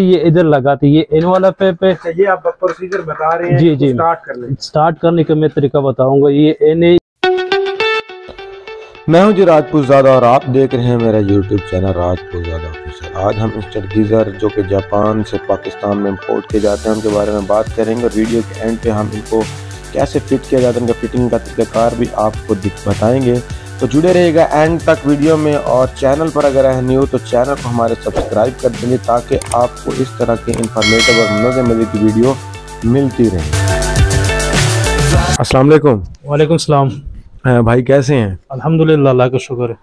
ये इधर लगाते, ये इन वाला पे ये आप प्रोसीजर बता रहे हैं। जी जी, स्टार्ट करने का मैं तरीका बताऊंगा। ये एने मैं हूं जी राजपूतज़ादा और आप देख रहे हैं मेरा यूट्यूब चैनल राजपूतज़ादा ऑफिशियल। आज हम इंस्टेंट गीज़र जो कि जापान से पाकिस्तान में इंपोर्ट किए जाते हैं उनके बारे में बात करेंगे और वीडियो के एंड पे हम इनको कैसे फिट किया जाता है, इनका फिटिंग का तरीक़ाकार भी आपको बताएंगे। तो जुड़े रहिएगा एंड तक वीडियो में, और चैनल पर अगर है न्यू तो चैनल को हमारे सब्सक्राइब कर देंगे ताकि आपको इस तरह की इंफॉर्मेटिव और मज़े की वीडियो मिलती रहे। अस्सलाम वालेकुम। वालेकुम सलाम भाई, कैसे हैं? अल्हम्दुलिल्लाह, अल्लाह का शुक्र है।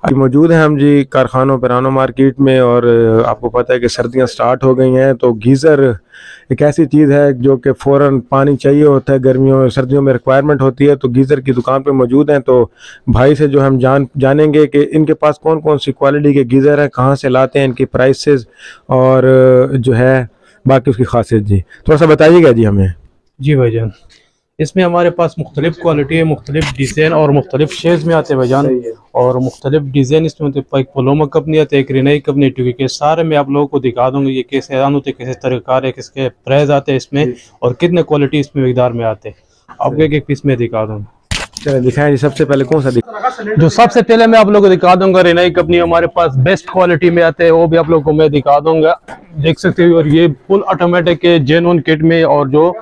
अभी मौजूद हैं हम जी कारखानों पुरानो मार्केट में, और आपको पता है कि सर्दियां स्टार्ट हो गई हैं, तो गीज़र एक ऐसी चीज़ है जो कि फ़ौरन पानी चाहिए होता है, गर्मियों में सर्दियों में रिक्वायरमेंट होती है। तो गीज़र की दुकान पे मौजूद हैं, तो भाई से जो हम जानेंगे कि इनके पास कौन कौन सी क्वालिटी के गीज़र हैं, कहाँ से लाते हैं, इनकी प्राइसेस और जो है बाकी उसकी खासियत। जी थोड़ा सा बताइएगा जी हमें। जी भाईजान, इसमें हमारे पास मुख्तलिफ क्वालिटी है, मुख्तलिफ डिज़ाइन और मुख्तलिफ शेड्स में आते हैं भाईजान। और मुख्तलिफ डिज़ाइन इसमें होते हैं, एक पलोमा कंपनी आती है, एक रिनाई कंपनी, क्योंकि सारे मैं आप लोगों को दिखा दूंगा ये कैसे आन होते, कैसे तरीक़ाकार है, किसके प्राइस आते हैं इसमें और कितने क्वालिटी इसमें मिकदार में आते हैं, आपको एक एक पीस में दिखा दूँगा। चलिए दिखाएं जी, सबसे पहले कौन सा जो सबसे पहले मैं आप लोगों को दिखा दूंगा, रिनाई कंपनी हमारे पास बेस्ट क्वालिटी में आते हैं, वो भी आप लोगों को मैं दिखा दूंगा, देख सकते हो। और ये फुल ऑटोमेटिक है, जेन्युइन किट में, और जो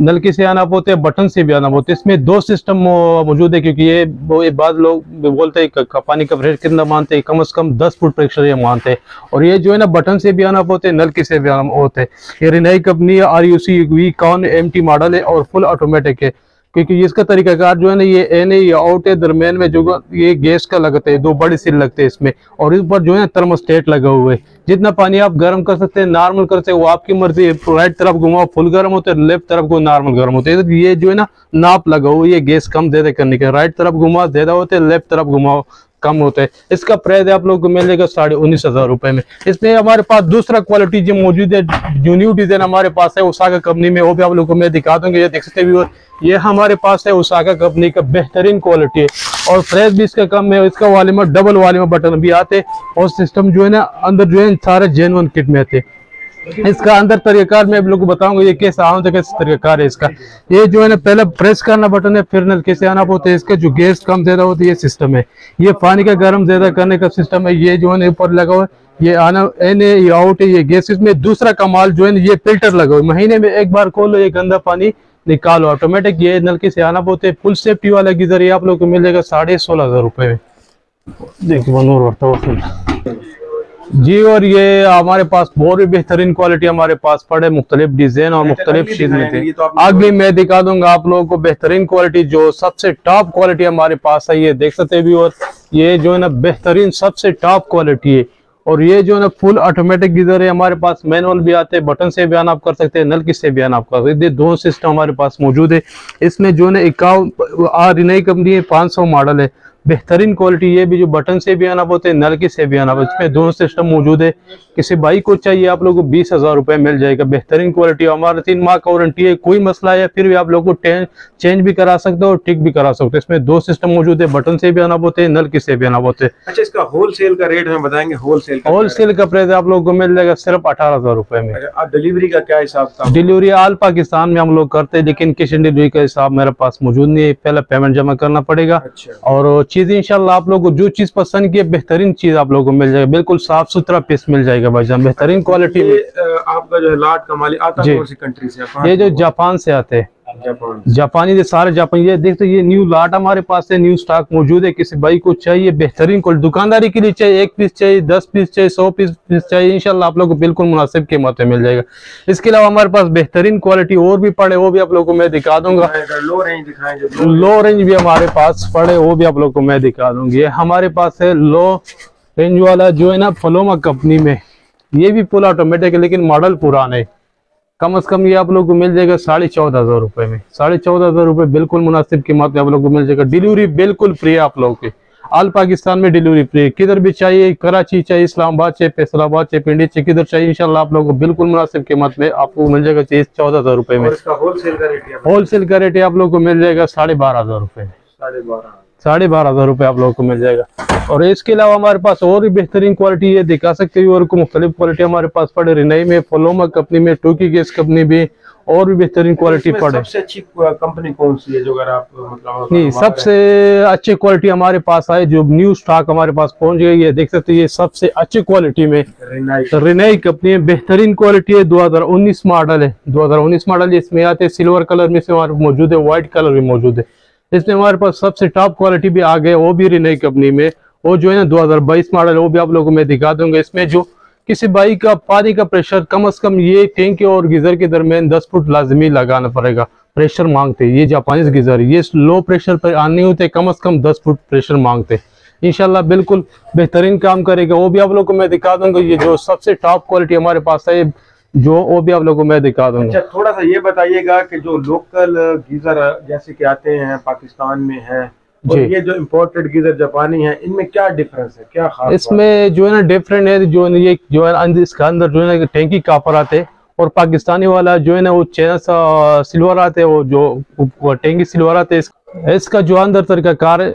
नलके से आना होते हैं, बटन से भी आना होते हैं। इसमें दो सिस्टम मौजूद है, क्योंकि ये बाद लोग बोलते हैं पानी का प्रेशर कितना मानते हैं, कम से कम 10 फुट प्रेशर ये मानते हैं। और ये जो है ना, बटन से भी आना होते हैं, नलके से भी आना होते हैं। ये रिनाई कंपनी RUC वीकॉन MT मॉडल है और फुल ऑटोमेटिक है, क्योंकि इसका तरीकाकार जो है ना, ये एन है, ये आउट है, दरम्यान में जो ये गैस का लगते हैं, 2 बड़ी सील लगते हैं इसमें, और इस पर जो है थर्मोस्टेट लगा हुआ है। जितना पानी आप गर्म कर सकते हैं, नॉर्मल कर सकते हैं, वो आपकी मर्जी है। राइट तरफ घुमाओ फुल गर्म होते हैं, लेफ्ट तरफ को नॉर्मल गर्म होते हैं। ये जो है ना, नाप लगा हुआ है, ये गैस कम ज्यादा करने के। राइट तरफ घुमाओ ज्यादा होते हैं, लेफ्ट तरफ घुमाओ कम होते हैं। इसका प्राइस आप लोगों को मिलेगा 19,500 रुपए में। इसमें हमारे पास दूसरा क्वालिटी जो मौजूद है, जो न्यू डिजाइन हमारे पास है ओसाका कंपनी में, वो भी आप लोगों को मैं दिखा दूंगा। ये देख सकते हैं, ये हमारे पास है ओसाका कंपनी का बेहतरीन क्वालिटी है, और प्राइस भी इसका कम है। इसका वालीमा डबल वालीमा बटन भी आते, और सिस्टम जो है ना अंदर जो है सारे जेन्युइन किट में आते। इसका अंदर तरीकाकार मैं आप लोगों को बताऊंगा ये कैसे आना, कैसे तरीकाकार है इसका। ये जो है ना, पहले प्रेस करना बटन है, फिर नलके से आना होता है। इसका जो गैस कम ज्यादा होती है, ये सिस्टम है। ये पानी का गर्म ज्यादा करने का सिस्टम है। ये जो है ना ऊपर लगा हुआ है, ये आना एन है, ये आउट है, ये गैस। इसमें दूसरा कमाल जो है ना, ये फिल्टर लगा हुआ है। महीने में एक बार खोलो, ये गंदा पानी निकालो ऑटोमेटिक। ये नलके से आना होते हैं। फुल सेफ्टी वाला गीजर ये आप लोग को मिलेगा 16,500 रुपए में। देखिए मनोर जी। और ये हमारे पास बहुत ही बेहतरीन क्वालिटी हमारे पास पड़े, मुख्तलिफ डिजाइन और मुख्तलिफ चीज में थे। आगे मैं दिखा दूंगा आप लोगों को बेहतरीन क्वालिटी, जो सबसे टॉप क्वालिटी हमारे पास है, ये देख सकते हैं भी। और ये जो है ना, बेहतरीन सबसे टॉप क्वालिटी है। और ये जो है ना, फुल ऑटोमेटिक गीजर है। हमारे पास मैनुअल भी आते हैं, बटन से भी ऑन ऑफ कर सकते हैं, नलकी से भी ऑन ऑफ कर सकते हैं। दोनों सिस्टम हमारे पास मौजूद है। इसमें जो है ना, 51 रिनाई कंपनी है, 500 मॉडल है, बेहतरीन क्वालिटी। ये भी जो बटन से भी आना होते हैं, नलकी से भी आना होते हैं, इसमें दोनों सिस्टम मौजूद है। किसी भाई को चाहिए आप लोगों को 20,000 रुपए मिल जाएगा। बेहतरीन क्वालिटी, हमारा 3 माह का वारंटी है, कोई मसला है फिर भी आप लोगों को चेंज भी करा सकते हो और ठीक भी करा सकते हो। इसमें 2 सिस्टम मौजूद है, बटन से भी आना होते हैं, नलकी से भी आना होते हैं। अच्छा, इसका होलसेल का रेट हमें बताएंगे? होलसेल का प्राइस आप लोगों को मिल जाएगा सिर्फ 18,000 रुपए में। डिलीवरी का क्या हिसाब था? डिलीवरी ऑल पाकिस्तान में हम लोग करते हैं, लेकिन कैश ऑन डिलीवरी का हिसाब मेरे पास मौजूद नहीं है। पहले पेमेंट जमा करना पड़ेगा। और चीज इंशाल्लाह आप लोगों को जो चीज पसंद की है, बेहतरीन चीज आप लोगों को मिल जाएगा। बिल्कुल साफ सुथरा पीस मिल जाएगा भाईजान, बेहतरीन क्वालिटी में। आपका जो है लाट का माल आता है कौन सी कंट्री से? ये जो जापान से आते हैं, जापानी, सारे जापानी। ये देखते, ये न्यू लाट हमारे पास है, न्यू स्टॉक मौजूद है। किसी भाई को चाहिए बेहतरीन क्वालिटी, दुकानदारी के लिए चाहिए, 1 पीस चाहिए, 10 पीस चाहिए, 100 पीस चाहिए, इंशाल्लाह आप लोग को बिल्कुल मुनासिब कीमत में मिल जाएगा। इसके अलावा हमारे पास बेहतरीन क्वालिटी और भी पड़े, वो भी आप लोगों को मैं दिखा दूंगा। लो रेंज दिखाएंगे? लो रेंज भी हमारे पास पड़े, वो भी आप लोग को मैं दिखा दूंगी। ये हमारे पास है लो रेंज वाला, जो है ना पलोमा कंपनी में। ये भी फुल ऑटोमेटिक है, लेकिन मॉडल पुराना है। कम से कम ये आप लोग को मिल जाएगा 14,500 रुपए में। 14,500 रुपए बिल्कुल मुनासिब कीमत में आप लोग को मिल जाएगा। डिलीवरी बिल्कुल फ्री है आप लोगों की, ऑल पाकिस्तान में डिलीवरी फ्री। किधर भी चाहिए, कराची चाहिए, इस्लामाबाद चाहिए, फैसलाबाद चाहिए, पिंडी चाहिए, किधर चाहिए, इंशाल्लाह आप लोगों को बिल्कुल मुनासिब कीमत में आपको मिल जाएगा चीज 14,000 रुपए में। होलसेल का रेट आप लोग को मिल जाएगा 12,500 रुपए। 12,500 रुपये आप लोगों को मिल जाएगा। और इसके अलावा हमारे पास और भी बेहतरीन क्वालिटी ये दिखा सकते हो, और मुख्तलिफ क्वालिटी हमारे पास पड़े, रिनाई में, फलोमा कंपनी में, टोकी गैस कंपनी भी, और भी बेहतरीन क्वालिटी पड़े। सबसे अच्छी कंपनी कौन सी है जो अगर आप मतलब नहीं, सबसे अच्छी क्वालिटी हमारे पास है, जो न्यू स्टॉक हमारे पास पहुंच गई है, देख सकते हैं ये सबसे अच्छी क्वालिटी में रिनाई कंपनी है, बेहतरीन क्वालिटी है, 2019 मॉडल है, 2019 मॉडल। इसमें आते सिल्वर कलर में से हमारे मौजूद है, व्हाइट कलर भी मौजूद है। इसमें हमारे पास सबसे टॉप क्वालिटी भी आ गए, वो भी रिनाई कंपनी में, वो जो है ना 2022 मॉडल, वो भी आप लोगों को मैं दिखा दूंगा। इसमें जो किसी बाइक का पानी का प्रेशर कम से कम ये टैंक और गीजर के दरमियान 10 फुट लाजमी लगाना पड़ेगा, प्रेशर मांगते। ये जापानीज गीजर ये लो प्रेशर पर आने होते, कम से कम 10 फुट प्रेशर मांगते। इंशाल्लाह बिल्कुल बेहतरीन काम करेगा, वो भी आप लोगों को मैं दिखा दूंगा। ये जो सबसे टॉप क्वालिटी हमारे पास है, जो वो भी आप लोगों को मैं दिखा दूंगा। अच्छा, थोड़ा सा ये बताइएगा कि जो लोकल गीजर जैसे कि आते हैं पाकिस्तान में है, और ये जो इम्पोर्टेड गीजर जापानी है, इनमें क्या डिफरेंस है, क्या खास इसमें जो है ना डिफरेंट है, जो ये जो है इसका अंदर जो है ना टैंकी कापर आते, और पाकिस्तानी वाला जो है ना वो चैना सा सिल्वर आते, वो जो टैंकी सिल्वर आते। इसका जो अंदर तरीकाकार है,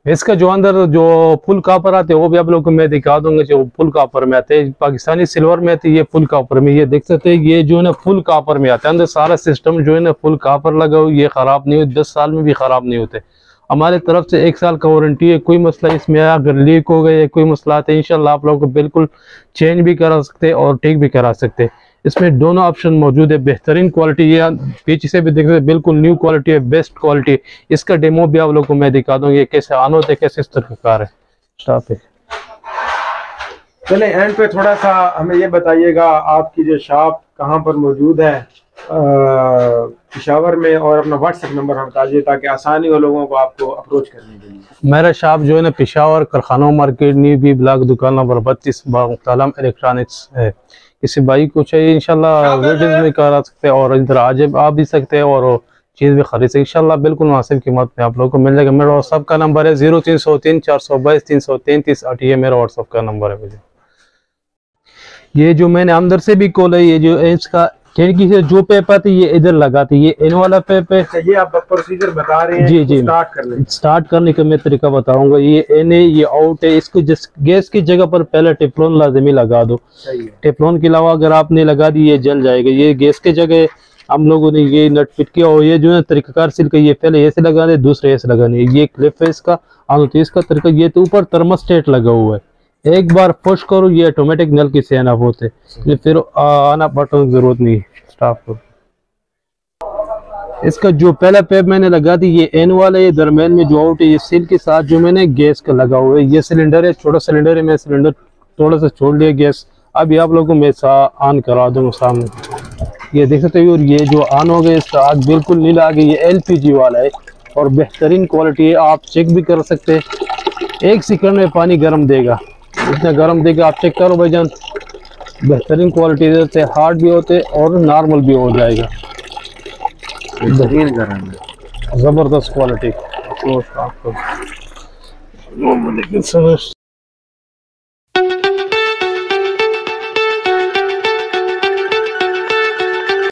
इसका जो अंदर जो फुल कापर आते वो भी आप लोगों को मैं दिखा दूंगा। जो फुल कापर में आते हैं, पाकिस्तानी सिल्वर में आते, ये फुल कापर में, ये देख सकते हैं, ये जो है ना फुल कापर में आते हैं। अंदर सारा सिस्टम जो है ना फुल कापर लगा हुआ, ये खराब नहीं होते, 10 साल में भी खराब नहीं होते। हमारे तरफ से 1 साल का वारंटी है, कोई मसला इसमें अगर लीक हो गए, कोई मसला आते हैं, इंशाल्लाह आप लोगों को बिल्कुल चेंज भी करा सकते और ठीक भी करा सकते। इसमें दोनों ऑप्शन मौजूद है, बेहतरीन क्वालिटी, ये पीछे से भी देख सकते, बिल्कुल न्यू क्वालिटी है, बेस्ट क्वालिटी। इसका डेमो भी आप लोगों को मैं दिखा दूंगा, ये कैसे ऑन होते, कैसे इस तरह कार है। स्टॉप है। चले एंड पे थोड़ा सा हमें ये बताइएगा, आपकी जो शॉप कहाँ पर मौजूद है पेशावर में, और अपना व्हाट्सएप नंबर हम बताइए ताकि आसानी हो लोगों को आपको अप्रोच करने के लिए। मेरा शॉप जो है ना पेशावर कारखाना मार्केट, न्यू बी ब्लॉक, दुकान नंबर 32, मुख्तलम इलेक्ट्रॉनिक्स है। किसी भाई को चाहिए इंशाल्लाह वीडियोस में करा सकते हैं, और इधर आ भी सकते हैं और चीज़ भी खरीद सकते हैं इंशाल्लाह, बिल्कुल मुनासिब कीमत में आप लोगों को मिल जाएगा। मेरा व्हाट्सएप का नंबर है 0303 422 333 8, ये मेरा व्हाट्सएप का नंबर है। मुझे ये जो मैंने अंदर से भी कॉल है, ये जो इसका खिड़की से जो पेप आती है ये इधर लगाती है, ये इन वाला पेप है। ये आप प्रोसीजर बता रहे हैं? जी जी, स्टार्ट करने का मैं तरीका बताऊंगा। ये इन है, ये आउट है। इसको जिस गैस की जगह पर पहले टेफ्लॉन लाजमी लगा दो। टेफ्लॉन के अलावा अगर आपने लगा दी ये जल जाएगा। ये गैस की जगह हम लोगों ने ये नट फिट किया, और ये जो है तरीकाकार सिल्क, ये पहले ऐसे लगाने, दूसरे ऐसे लगाने। ये क्लिप है इसका, इसका तरीका, ये तो ऊपर थर्मोस्टेट लगा हुआ है, एक बार पुश करो ये ऑटोमेटिक नल की से ऑफ होते, फिर आना बटन की जरूरत नहीं। स्टॉप करो। इसका जो पहला पेप मैंने लगा दी, ये एन वाला, ये दरम्यान में जो आउट है, ये सील के साथ जो मैंने गैस का लगा हुआ है। ये सिलेंडर है, छोटा सिलेंडर है, मैं सिलेंडर थोड़ा सा छोड़ लिया गैस। अभी आप लोगों को मैं ऑन करा दूंगा सामने, ये देख सकते हो। और ये जो ऑन हो गया, इसका आग बिल्कुल नीला आ गया। ये LPG वाला है और बेहतरीन क्वालिटी है, आप चेक भी कर सकते हैं। 1 सेकंड में पानी गर्म देगा, इतना गर्म देगा, आप चेक करो भाईजान। बेहतरीन क्वालिटी देते, हार्ड भी होते और नॉर्मल भी हो जाएगा। बेहतरीन गर्म है, जबरदस्त क्वालिटी।